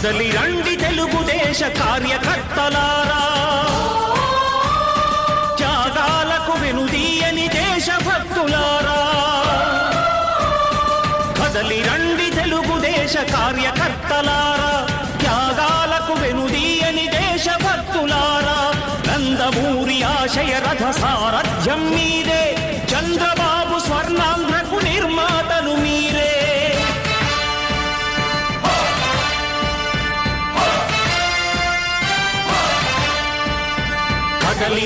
కదలి రండి తెలుగుదేశ కార్యకర్తలారా, త్యాగాలకు వెనుదీయని దేశభక్తులారా. కదలి రండి తెలుగుదేశ కార్యకర్తలారా, త్యాగాలకు వెనుదీయని దేశభక్తులారా. నందమూరి ఆశయ రథ సారథ్యం మీరే, చంద్రబాబు స్వర్ణాంధ్రకు నిర్మాతలు మీరే. కదలి